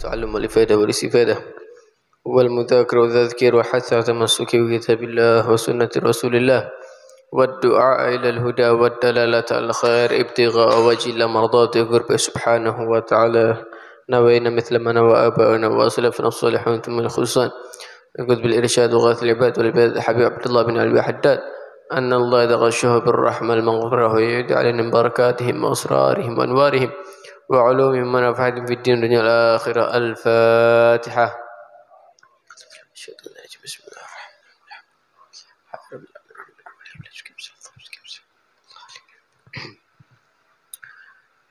التعلم والإفادة والاستفادة والمذاكرة والتذكير وحث على تمسك بكتاب الله وسنة رسول الله والدعاء إلى الهدى والدلالة على الخير ابتغاء وجه الله مرضاته قربه سبحانه وتعالى. نوينا مثل ما نوى آباؤنا وأسلافنا الصالحون ثم الخلصان نقول بالإرشاد وغاث العباد والعباد حبيب عبد الله بن علي حداد أن الله إذا غشه بالرحمة المغفرة ويعيد علينا من بركاتهم وأسرارهم وأنوارهم وعلومهم ونفعهم في الدين والدنيا والآخرة. الفاتحة. بسم الله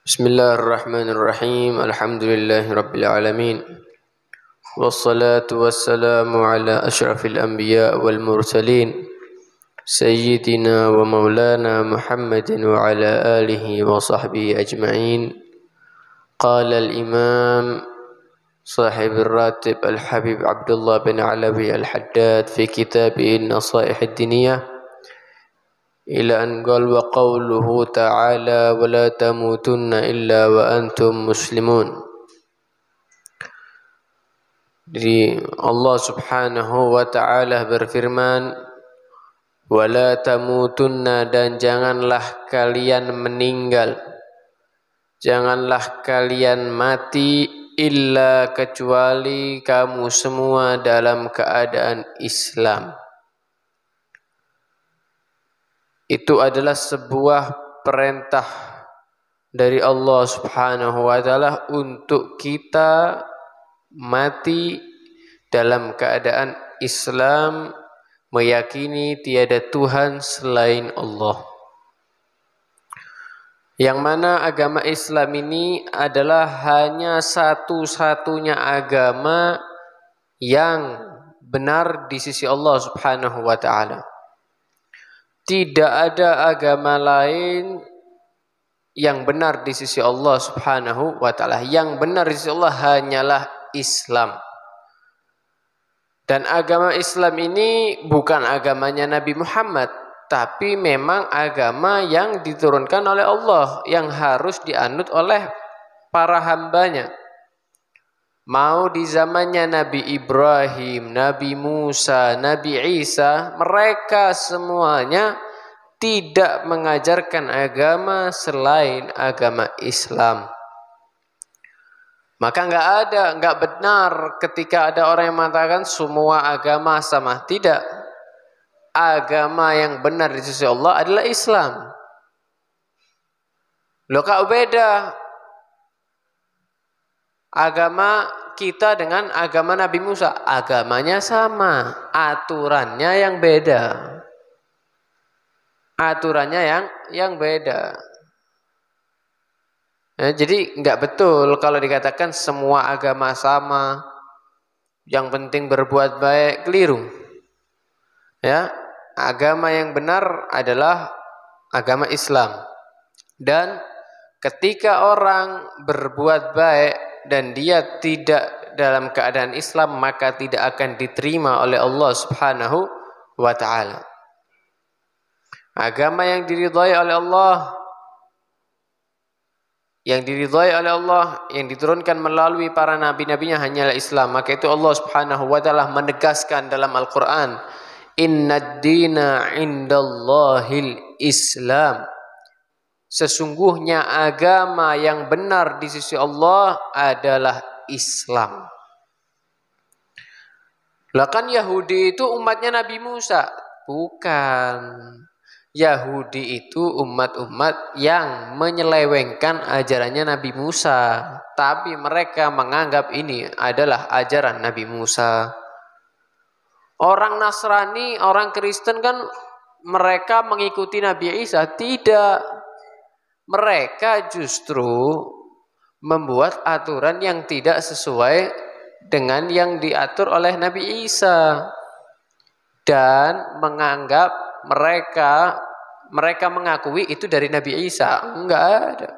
بسم الله الرحمن الرحيم. الحمد لله رب العالمين والصلاة والسلام على أشرف الأنبياء والمرسلين سيدنا ومولانا محمد وعلى آله وصحبه أجمعين. قال الإمام صاحب الراتب الحبيب عبد الله بن علوي الحداد في كتابه النصائح الدينية إلى أن قال وقوله تعالى ولا تموتن إلا وأنتم مسلمون. Jadi Allah subhanahu wa ta'ala berfirman wala tamutunna, dan janganlah kalian meninggal, janganlah kalian mati illa kecuali kamu semua dalam keadaan Islam. Itu adalah sebuah perintah dari Allah subhanahu wa ta'ala untuk kita mati dalam keadaan Islam, meyakini tiada Tuhan selain Allah. Yang mana agama Islam ini adalah hanya satu-satunya agama yang benar di sisi Allah subhanahu wa ta'ala. Tidak ada agama lain yang benar di sisi Allah subhanahu wa ta'ala. Yang benar di sisi Allah hanyalah Islam. Dan agama Islam ini bukan agamanya Nabi Muhammad, tapi memang agama yang diturunkan oleh Allah, yang harus dianut oleh para hambanya. Mau di zamannya Nabi Ibrahim, Nabi Musa, Nabi Isa, mereka semuanya tidak mengajarkan agama selain agama Islam. Maka enggak benar ketika ada orang yang mengatakan semua agama sama. Tidak. Agama yang benar di sisi Allah adalah Islam. Loh, kok beda agama kita dengan agama Nabi Musa? Agamanya sama, aturannya yang beda. Aturannya yang beda. Ya, jadi enggak betul kalau dikatakan semua agama sama, yang penting berbuat baik, keliru. Ya, agama yang benar adalah agama Islam. Dan ketika orang berbuat baik dan dia tidak dalam keadaan Islam, maka tidak akan diterima oleh Allah subhanahu wa ta'ala. Agama yang diridhai oleh Allah, yang diturunkan melalui para nabi-nabinya hanyalah Islam. Maka itu Allah subhanahu wa ta'ala menegaskan dalam Al-Quran, Innad dina indallahil Islam. Sesungguhnya agama yang benar di sisi Allah adalah Islam. Lah kan Yahudi itu umatnya Nabi Musa? Bukan. Yahudi itu umat-umat yang menyelewengkan ajarannya Nabi Musa, tapi mereka menganggap ini adalah ajaran Nabi Musa. Orang Nasrani, orang Kristen kan mereka mengikuti Nabi Isa. Tidak. Mereka justru membuat aturan yang tidak sesuai dengan yang diatur oleh Nabi Isa. Dan menganggap mereka mengakui itu dari Nabi Isa. Enggak ada.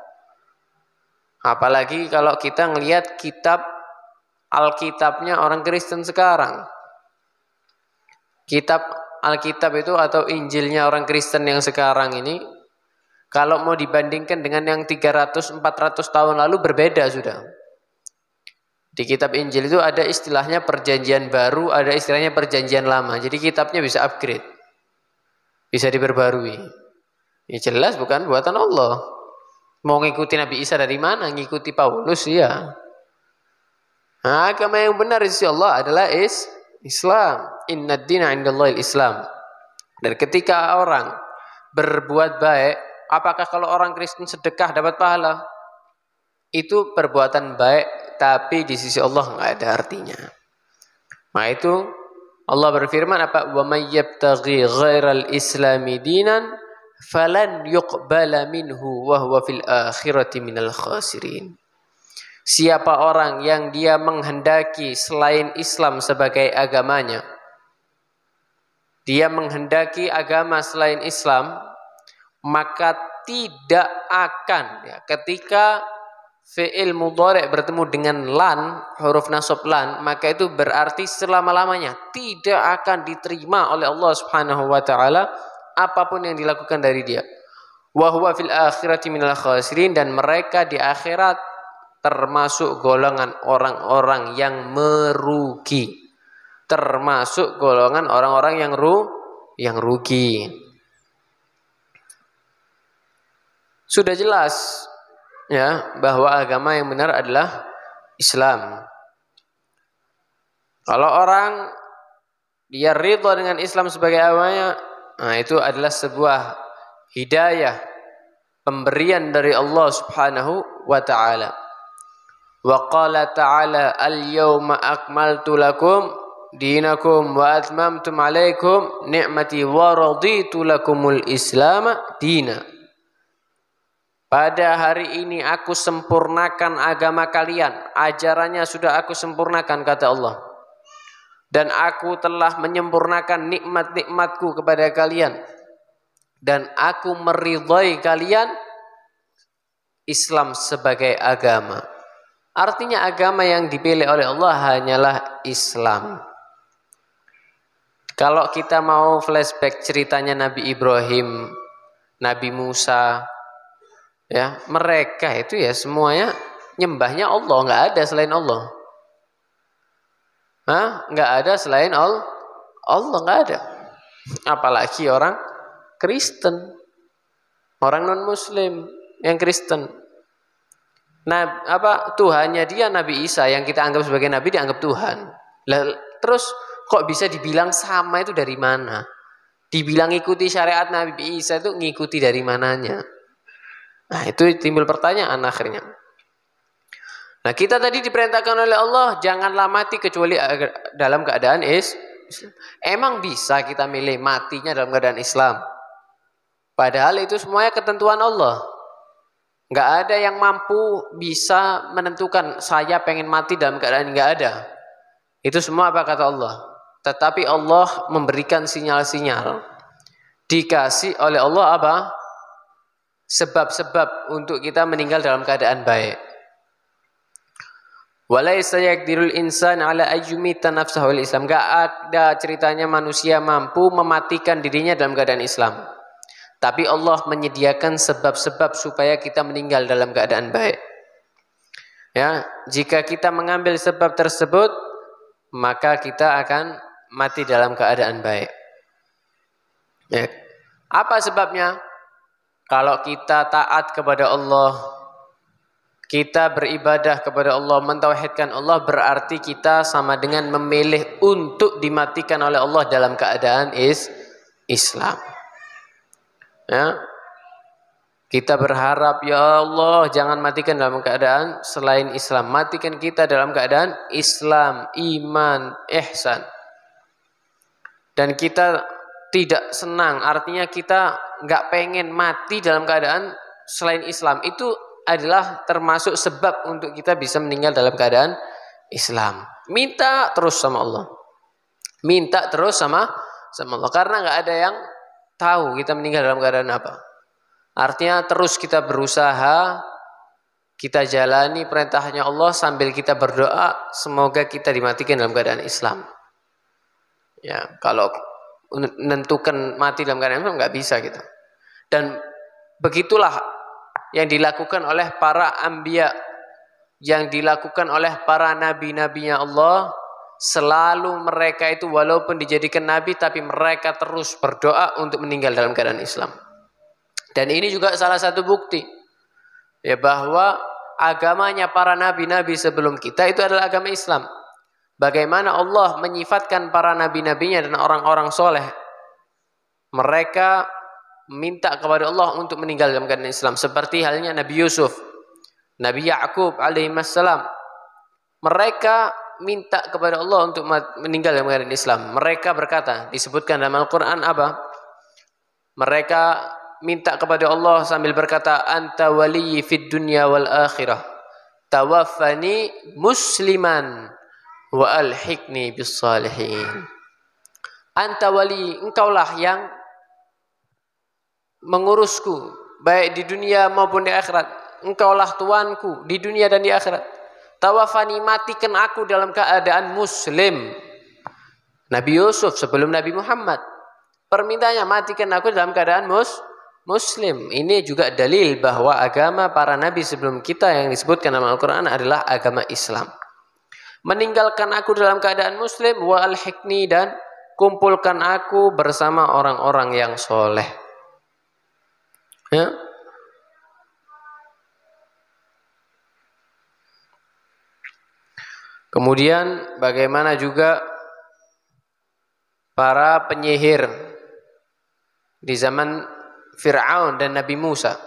Apalagi kalau kita ngelihat kitab Alkitabnya orang Kristen sekarang. Kitab Alkitab itu atau Injilnya orang Kristen yang sekarang ini, kalau mau dibandingkan dengan yang 300-400 tahun lalu berbeda sudah. Di kitab Injil itu ada istilahnya perjanjian baru, ada istilahnya perjanjian lama. Jadi kitabnya bisa upgrade, bisa diperbarui. Ya jelas bukan buatan Allah. Mau ngikuti Nabi Isa dari mana? Ngikuti Paulus ya. Nah, agama yang benar di sisi Allah adalah Islam. Inna dina indallahil Islam. Dan ketika orang berbuat baik, apakah kalau orang Kristen sedekah dapat pahala? Itu perbuatan baik, tapi di sisi Allah nggak ada artinya. Nah itu Allah berfirman apa? Wa may yabtaghi ghairal islami dinan falan yuqbala minhu wa huwa fil akhirati minal khasirin. Siapa orang yang dia menghendaki selain Islam sebagai agamanya, dia menghendaki agama selain Islam, maka tidak akan ya, ketika fi'il mudhari' bertemu dengan lan, huruf nasab lan, maka itu berarti selama-lamanya tidak akan diterima oleh Allah Subhanahu wa taala apapun yang dilakukan dari dia. Wa huwa fil akhirati minal khasirin, dan mereka di akhirat termasuk golongan orang-orang yang merugi. Termasuk golongan orang-orang yang rugi. Sudah jelas ya bahwa agama yang benar adalah Islam. Kalau orang dia ridha dengan Islam sebagai agamanya, nah itu adalah sebuah hidayah, pemberian dari Allah Subhanahu wa taala. Wa qala ta'ala al-yawma akmaltu lakum dinakum wa atmamtu 'alaikum ni'mati wa raditu lakumul Islam dina. Pada hari ini aku sempurnakan agama kalian, ajarannya sudah aku sempurnakan, kata Allah. Dan aku telah menyempurnakan nikmat-nikmatku kepada kalian. Dan aku meridhai kalian Islam sebagai agama. Artinya agama yang dipilih oleh Allah hanyalah Islam. Kalau kita mau flashback ceritanya Nabi Ibrahim, Nabi Musa, ya, mereka itu ya semuanya nyembahnya Allah, nggak ada selain Allah. Nggak ada selain Allah, nggak ada. Apalagi orang Kristen, orang non Muslim yang Kristen. Nah, Tuhannya dia Nabi Isa yang kita anggap sebagai Nabi dianggap Tuhan. Terus kok bisa dibilang sama itu dari mana? Dibilang ikuti syariat Nabi Isa itu ngikuti dari mananya? Nah itu timbul pertanyaan akhirnya. Nah kita tadi diperintahkan oleh Allah janganlah mati kecuali dalam keadaan Islam. Emang bisa kita milih matinya dalam keadaan Islam? Padahal itu semuanya ketentuan Allah. Nggak ada yang mampu bisa menentukan saya pengen mati dalam keadaan, nggak ada. Itu semua apa kata Allah. Tetapi Allah memberikan sinyal-sinyal. Dikasih oleh Allah apa? Sebab-sebab untuk kita meninggal dalam keadaan baik. Walaysa yaqdirul insan ala ayyumita nafsahu al Islam. Enggak ada ceritanya manusia mampu mematikan dirinya dalam keadaan Islam. Tapi Allah menyediakan sebab-sebab supaya kita meninggal dalam keadaan baik. Ya, jika kita mengambil sebab tersebut, maka kita akan mati dalam keadaan baik. Ya. Apa sebabnya? Kalau kita taat kepada Allah, kita beribadah kepada Allah, mentauhidkan Allah, berarti kita sama dengan memilih untuk dimatikan oleh Allah dalam keadaan Islam. Ya. Kita berharap ya Allah jangan matikan dalam keadaan selain Islam, matikan kita dalam keadaan Islam, iman, ihsan. Dan kita tidak senang, artinya kita nggak pengen mati dalam keadaan selain Islam. Itu adalah termasuk sebab untuk kita bisa meninggal dalam keadaan Islam. Minta terus sama Allah, minta terus sama Allah, karena nggak ada yang tahu kita meninggal dalam keadaan apa. Artinya terus kita berusaha, kita jalani perintahnya Allah sambil kita berdoa semoga kita dimatikan dalam keadaan Islam. Ya, kalau menentukan mati dalam keadaan Islam nggak bisa gitu. Dan begitulah yang dilakukan oleh para anbiya, yang dilakukan oleh para nabi-nabinya Allah, selalu mereka itu walaupun dijadikan nabi tapi mereka terus berdoa untuk meninggal dalam keadaan Islam. Dan ini juga salah satu bukti ya bahwa agamanya para nabi-nabi sebelum kita itu adalah agama Islam. Bagaimana Allah menyifatkan para nabi-nabinya dan orang-orang soleh, mereka minta kepada Allah untuk meninggal dalam keadaan Islam. Seperti halnya Nabi Yusuf, Nabi Ya'qub alaihissalam, mereka minta kepada Allah untuk meninggal dalam keadaan Islam. Mereka berkata, disebutkan dalam Al-Quran apa? Mereka minta kepada Allah sambil berkata, Anta waliyyi fid dunya wal akhirah, tawaffani musliman wa alhiqni bis salihin. Anta wali, engkaulah yang mengurusku baik di dunia maupun di akhirat. Engkaulah tuanku di dunia dan di akhirat. Tawafani, matikan aku dalam keadaan muslim. Nabi Yusuf sebelum Nabi Muhammad, permintaannya matikan aku dalam keadaan muslim. Ini juga dalil bahwa agama para nabi sebelum kita yang disebutkan dalam Al-Quran adalah agama Islam. Meninggalkan aku dalam keadaan muslim, wa alhiqni, dan kumpulkan aku bersama orang-orang yang soleh. Ya. Kemudian bagaimana juga para penyihir di zaman Fir'aun dan Nabi Musa.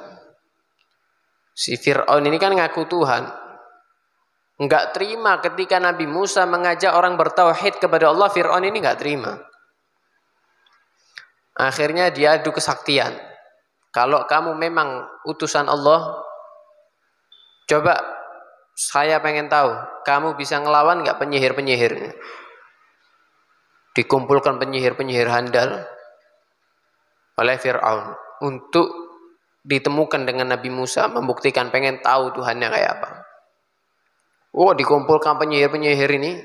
Si Fir'aun ini kan ngaku Tuhan, enggak terima ketika Nabi Musa mengajak orang bertauhid kepada Allah. Fir'aun ini enggak terima. Akhirnya dia adu kesaktian. Kalau kamu memang utusan Allah, coba saya pengen tahu, kamu bisa ngelawan enggak penyihir-penyihir? Dikumpulkan penyihir-penyihir handal oleh Fir'aun untuk ditemukan dengan Nabi Musa, membuktikan pengen tahu Tuhannya kayak apa. Oh, dikumpulkan penyihir-penyihir ini,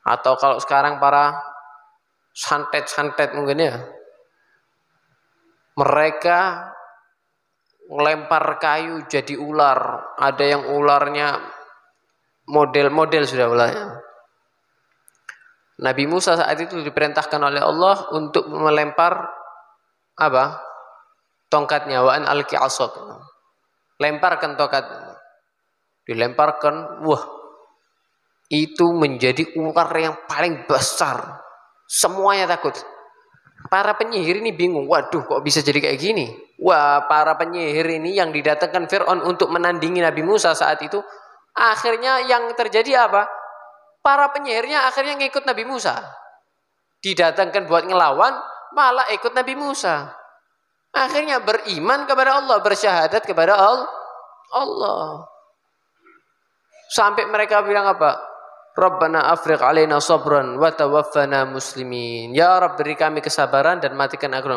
atau kalau sekarang para santet-santet mungkin ya, mereka melempar kayu jadi ular. Ada yang ularnya model-model sudah ularnya. Nabi Musa saat itu diperintahkan oleh Allah untuk melempar apa? Tongkatnya, wa an alqi asad. Lemparkan tongkat. Dilemparkan, wah, itu menjadi ular yang paling besar. Semuanya takut. Para penyihir ini bingung, waduh kok bisa jadi kayak gini. Wah, para penyihir ini yang didatangkan Fir'aun untuk menandingi Nabi Musa saat itu, akhirnya yang terjadi apa? Para penyihirnya akhirnya ngikut Nabi Musa. Didatangkan buat ngelawan, malah ikut Nabi Musa. Akhirnya beriman kepada Allah, bersyahadat kepada Allah. Sampai mereka bilang apa? Rabbana afriq alaina sabran wa tawaffana muslimin. Ya Rabb, beri kami kesabaran dan matikan aku.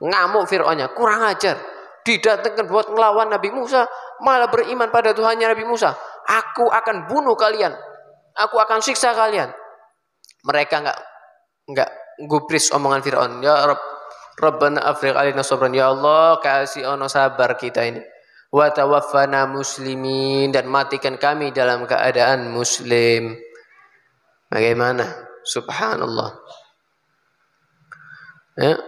Ngamuk Fir'aunnya, kurang ajar. Didatangkan buat ngelawan Nabi Musa, malah beriman pada Tuhannya Nabi Musa. Aku akan bunuh kalian. Aku akan siksa kalian. Mereka enggak gubris omongan Fir'aun. Ya Rabb, Rabbana afriq alaina sabran. Ya Allah, kasih ono sabar kita ini. Wa tawaffana muslimin, dan matikan kami dalam keadaan muslim. Bagaimana? Subhanallah. Ya.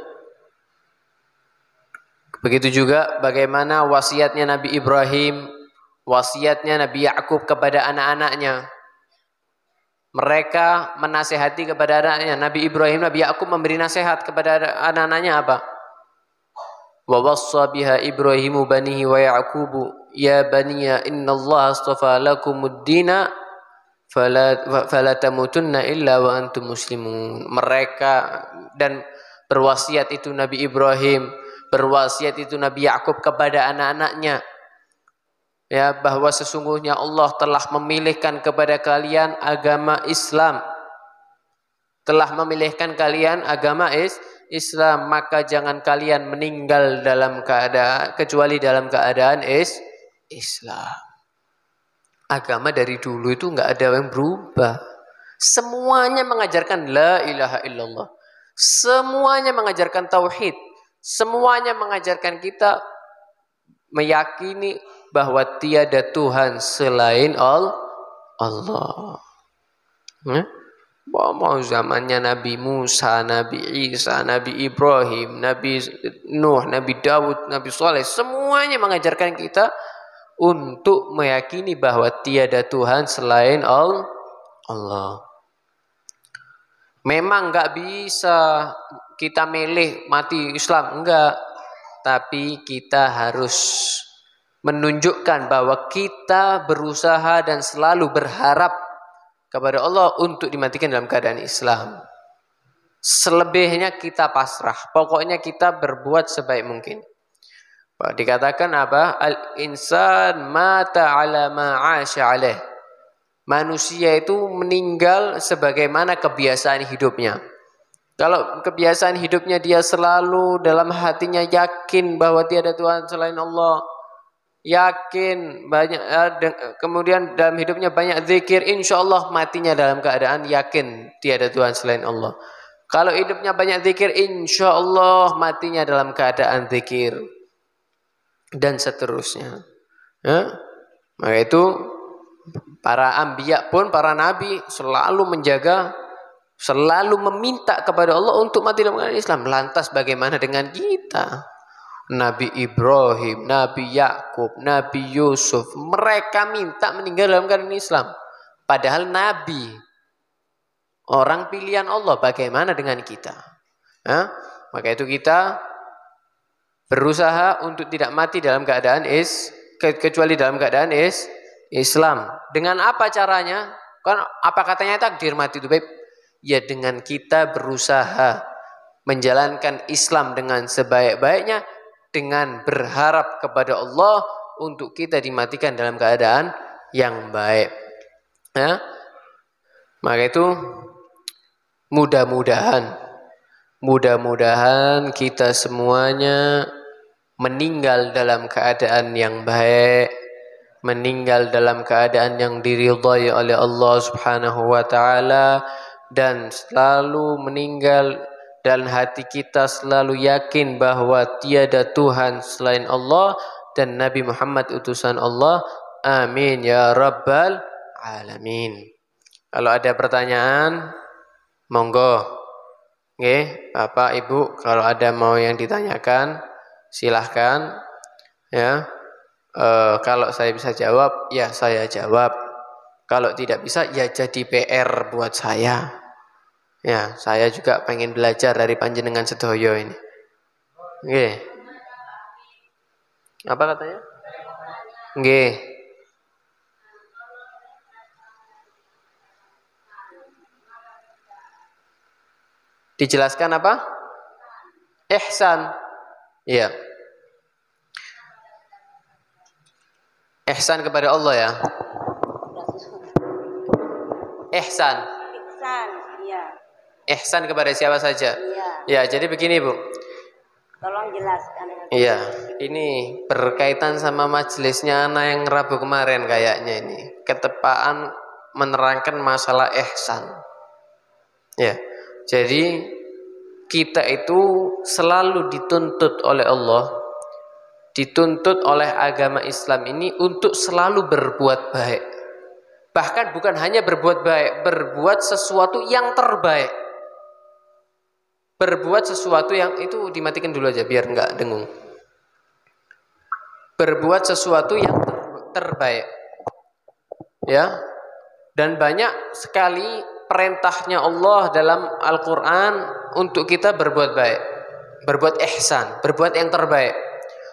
Begitu juga bagaimana wasiatnya Nabi Ibrahim, wasiatnya Nabi Ya'qub kepada anak-anaknya. Mereka menasehati kepada anaknya. Nabi Ibrahim, Nabi Ya'qub memberi nasihat kepada anak-anaknya apa? Wa wassa biha Ibrahimu banihi wa Ya'qubu ya baniya innallaha astafa lakumud dina fala tamutunna illa wa antum muslimun. Mereka dan berwasiat itu Nabi Ibrahim, berwasiat itu Nabi Ya'qub kepada anak-anaknya, ya, bahwa sesungguhnya Allah telah memilihkan kepada kalian agama Islam, telah memilihkan kalian agama Islam, maka jangan kalian meninggal dalam keadaan kecuali dalam keadaan Islam. Agama dari dulu itu enggak ada yang berubah. Semuanya mengajarkan la ilaha illallah. Semuanya mengajarkan tauhid. Semuanya mengajarkan kita meyakini bahwa tiada Tuhan selain Allah. Mau zamannya Nabi Musa, Nabi Isa, Nabi Ibrahim, Nabi Nuh, Nabi Daud, Nabi Saleh, semuanya mengajarkan kita untuk meyakini bahwa tiada Tuhan selain Allah. Memang nggak bisa kita milih mati Islam, enggak. Tapi kita harus menunjukkan bahwa kita berusaha dan selalu berharap kepada Allah untuk dimatikan dalam keadaan Islam. Selebihnya kita pasrah. Pokoknya kita berbuat sebaik mungkin. Dikatakan apa? Al-insan mata ala ma'asya alaih. Manusia itu meninggal sebagaimana kebiasaan hidupnya. Kalau kebiasaan hidupnya dia selalu dalam hatinya yakin bahwa tiada Tuhan selain Allah, yakin banyak, kemudian dalam hidupnya banyak zikir, insya Allah matinya dalam keadaan yakin tiada Tuhan selain Allah. Kalau hidupnya banyak zikir, insya Allah matinya dalam keadaan zikir, dan seterusnya. Maka itu para anbiya pun, para nabi selalu menjaga, selalu meminta kepada Allah untuk mati dalam keadaan Islam. Lantas bagaimana dengan kita? Nabi Ibrahim, Nabi Yakub, Nabi Yusuf, mereka minta meninggal dalam keadaan Islam. Padahal Nabi, orang pilihan Allah. Bagaimana dengan kita? Maka itu kita berusaha untuk tidak mati dalam keadaan kecuali dalam keadaan Islam. Dengan apa caranya? Kan apa katanya takdir mati itu, Beb? Ya dengan kita berusaha menjalankan Islam dengan sebaik-baiknya, dengan berharap kepada Allah untuk kita dimatikan dalam keadaan yang baik. Maka itu mudah-mudahan kita semuanya meninggal dalam keadaan yang baik, meninggal dalam keadaan yang diridhai oleh Allah Subhanahu wa taala, dan selalu meninggal dan hati kita selalu yakin bahwa tiada Tuhan selain Allah dan Nabi Muhammad utusan Allah. Amin ya rabbal alamin. Kalau ada pertanyaan, monggo. Nggih, Bapak Ibu, kalau ada mau yang ditanyakan, silahkan. Ya. Kalau saya bisa jawab, ya saya jawab. Kalau tidak bisa, ya jadi PR buat saya. Ya, saya juga pengen belajar dari panjenengan sedoyo ini. Nggih. Apa katanya? Nggih. Dijelaskan apa? Ihsan. Iya. Ihsan kepada Allah ya. Ihsan. Ihsan, iya. Ihsan kepada siapa saja? Iya. Ya, jadi begini, Bu. Tolong jelaskan. Iya, ini berkaitan sama majelisnya anak yang Rabu kemarin kayaknya ini. Ketepaan menerangkan masalah ihsan. Ya. Jadi kita itu selalu dituntut oleh Allah, dituntut oleh agama Islam ini untuk selalu berbuat baik. Bahkan bukan hanya berbuat baik, berbuat sesuatu yang terbaik. Berbuat sesuatu yang itu dimatikan dulu aja biar enggak dengung. Berbuat sesuatu yang terbaik. Ya. Dan banyak sekali perintahnya Allah dalam Al-Qur'an untuk kita berbuat baik. Berbuat ihsan, berbuat yang terbaik.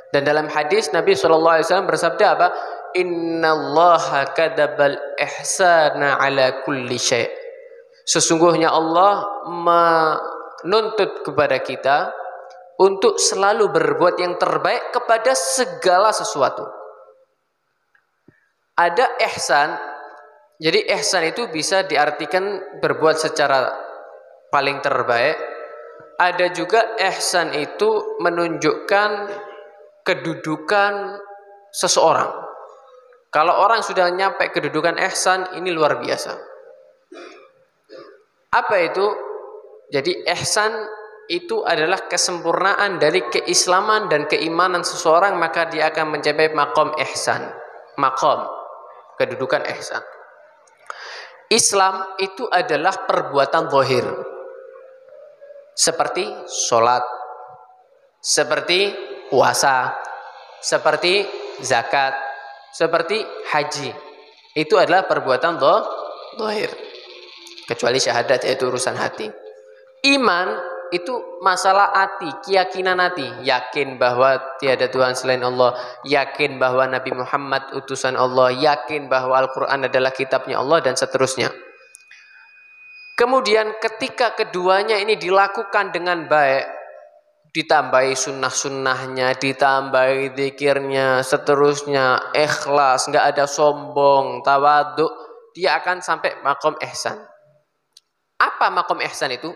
Dan dalam hadis Nabi SAW bersabda apa? Innallaha kadabal ihsana ala kulli syai'. Sesungguhnya Allah menuntut kepada kita untuk selalu berbuat yang terbaik kepada segala sesuatu. Ada ihsan. Jadi ihsan itu bisa diartikan berbuat secara paling terbaik. Ada juga ihsan itu menunjukkan kedudukan seseorang. Kalau orang sudah nyampe kedudukan ihsan, ini luar biasa. Apa itu? Jadi ihsan itu adalah kesempurnaan dari keislaman dan keimanan seseorang, maka dia akan mencapai maqam ihsan. Maqam, kedudukan ihsan. Islam itu adalah perbuatan zahir. Seperti sholat, seperti puasa, seperti zakat, seperti haji. Itu adalah perbuatan zahir. Kecuali syahadat, yaitu urusan hati. Iman itu masalah hati, keyakinan hati, yakin bahwa tiada Tuhan selain Allah, yakin bahwa Nabi Muhammad utusan Allah, yakin bahwa Al-Quran adalah kitabnya Allah, dan seterusnya. Kemudian ketika keduanya ini dilakukan dengan baik, ditambahi sunnah-sunnahnya, ditambahi zikirnya, seterusnya, ikhlas, nggak ada sombong, tawaduk, dia akan sampai maqam ihsan. Apa maqam ihsan itu?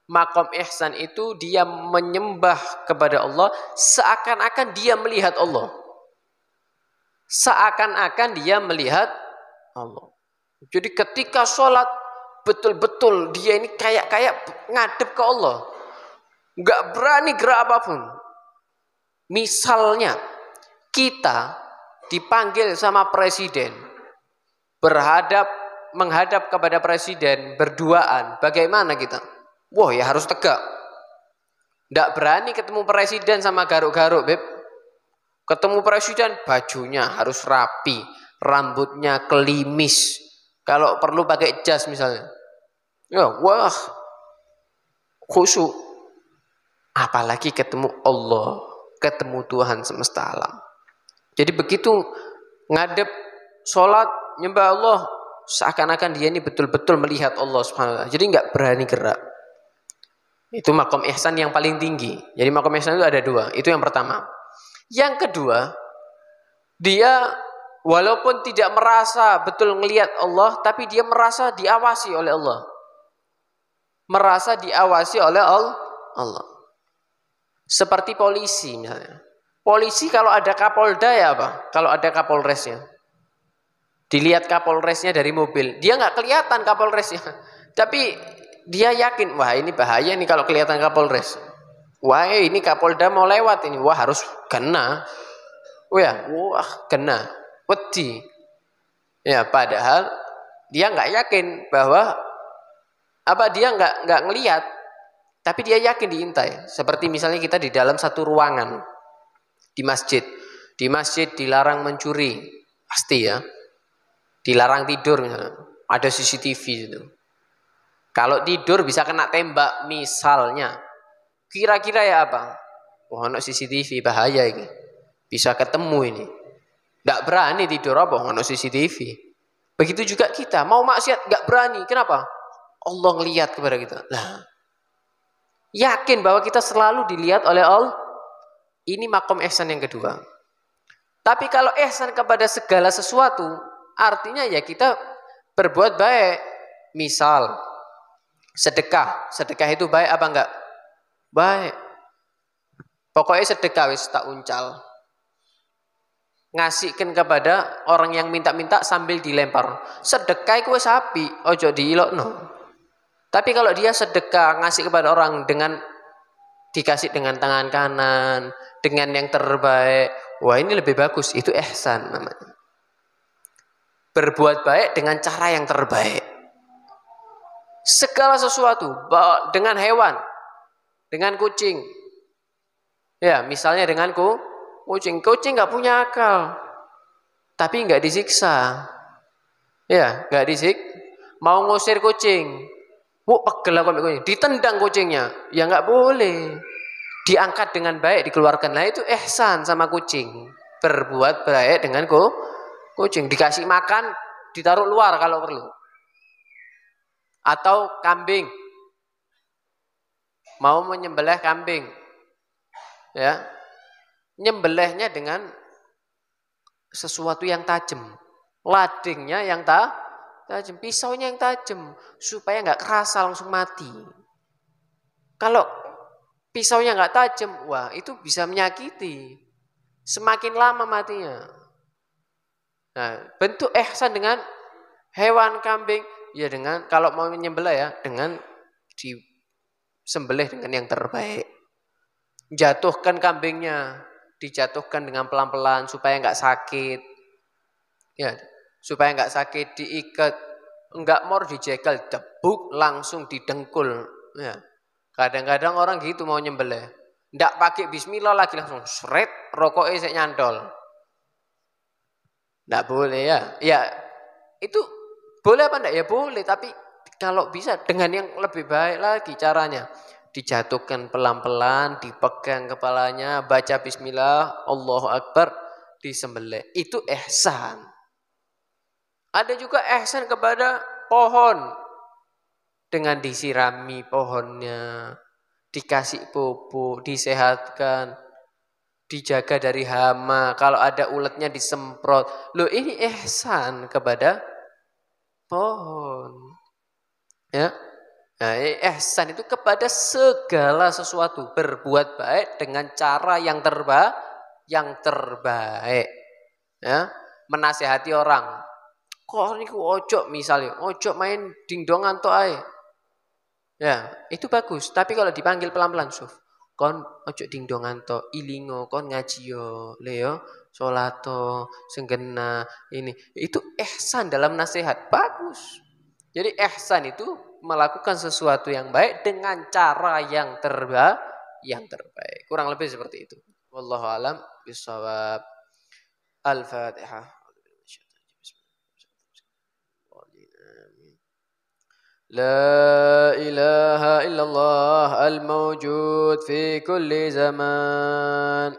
Maqam ihsan itu dia menyembah kepada Allah seakan-akan dia melihat Allah. Seakan-akan dia melihat Allah. Jadi ketika sholat, betul-betul dia ini kayak ngadep ke Allah. Nggak berani gerak apapun. Misalnya kita dipanggil sama presiden, menghadap kepada presiden berduaan, bagaimana kita? Wah, ya harus tegak. Nggak berani ketemu presiden sama garuk-garuk, Beb. Ketemu presiden bajunya harus rapi, rambutnya kelimis. Kalau perlu pakai jas misalnya. Ya, wah, khusyuk. Apalagi ketemu Allah, ketemu Tuhan semesta alam. Jadi begitu ngadep sholat, nyembah Allah, seakan-akan dia ini betul-betul melihat Allah Subhanahu wa ta'ala. Jadi nggak berani gerak. Itu maqam ihsan yang paling tinggi. Jadi maqam ihsan itu ada dua. Itu yang pertama. Yang kedua, dia walaupun tidak merasa betul melihat Allah, tapi dia merasa diawasi oleh Allah. Merasa diawasi oleh Allah. Seperti polisi misalnya. Polisi kalau ada kapolda ya apa? Kalau ada kapolresnya. Dilihat kapolresnya dari mobil. Dia nggak kelihatan kapolresnya. Tapi dia yakin, wah ini bahaya nih kalau kelihatan kapolres. Wah ini kapolda mau lewat ini. Wah harus kena. Wah kena. Wedi. Ya padahal dia nggak yakin bahwa dia nggak ngelihat. Tapi dia yakin diintai. Seperti misalnya kita di dalam satu ruangan di masjid. Di masjid dilarang mencuri. Pasti ya. Dilarang tidur misalnya. Ada CCTV itu. Kalau tidur bisa kena tembak misalnya. Kira-kira ya apa? Wah, ono CCTV bahaya ini. Bisa ketemu ini. Nggak berani tidur apa? Ono CCTV. Begitu juga kita. Mau maksiat nggak berani. Kenapa? Allah ngelihat kepada kita. Nah, yakin bahwa kita selalu dilihat oleh Allah. Ini makom ihsan yang kedua. Tapi kalau ihsan kepada segala sesuatu, artinya ya kita berbuat baik. Misal, sedekah. Sedekah itu baik apa enggak? Baik. Pokoknya sedekah wis tak uncal. Ngasihkan kepada orang yang minta-minta sambil dilempar. Sedekah itu wis api, ojo diilokno. Tapi kalau dia sedekah ngasih kepada orang dengan dikasih dengan tangan kanan, dengan yang terbaik, wah ini lebih bagus, itu ihsan namanya. Berbuat baik dengan cara yang terbaik. Segala sesuatu, dengan hewan, dengan kucing. Ya, misalnya dengan kucing. Kucing nggak punya akal, tapi nggak disiksa. Ya, nggak mau ngusir kucing. Pegel aku kucing, ditendang kucingnya, ya nggak boleh. Diangkat dengan baik, dikeluarkan. Nah itu ihsan sama kucing. Berbuat baik dengan kucing, dikasih makan, ditaruh luar kalau perlu. Atau kambing, mau menyembelih kambing, ya, nyembelihnya dengan sesuatu yang tajam, ladingnya yang tajam, pisaunya yang tajam, supaya nggak kerasa langsung mati. Kalau pisaunya nggak tajam, wah itu bisa menyakiti. Semakin lama matinya. Nah, bentuk ihsan dengan hewan kambing, ya dengan kalau mau menyembelih ya dengan sembelih dengan yang terbaik. Jatuhkan kambingnya, dijatuhkan dengan pelan-pelan supaya nggak sakit. Ya, supaya nggak sakit diikat, nggak mau dijegal, debuk langsung didengkul. Ya. Kadang-kadang orang gitu mau nyembelih. Nggak pakai bismillah lagi langsung seret, rokoknya saya nyantol. Nggak boleh ya. Ya, itu boleh apa enggak? Ya boleh, tapi kalau bisa dengan yang lebih baik lagi caranya. Dijatuhkan pelan-pelan, dipegang kepalanya, baca bismillah, Allahu Akbar, disembelih. Itu ihsan. Ada juga ihsan kepada pohon. Dengan disirami pohonnya, dikasih pupuk, disehatkan, dijaga dari hama, kalau ada uletnya disemprot. Loh, ini ihsan kepada pohon. Ya. Nah, ihsan itu kepada segala sesuatu, berbuat baik dengan cara yang terbaik. Ya. Menasihati orang. Kok niku ojo misalnya, ojo main dingdongan tok ae. Ya, itu bagus. Tapi kalau dipanggil pelan-pelan, Suf, kon ojo dingdongan tok, ilingo, kon ngaji yo, leo, solato, senggena, ini. Itu ihsan dalam nasihat, bagus. Jadi ihsan itu melakukan sesuatu yang baik dengan cara yang terbaik. Kurang lebih seperti itu. Wallahu alam bishawab. Al-Fatihah. لا إله إلا الله الموجود في كل زمان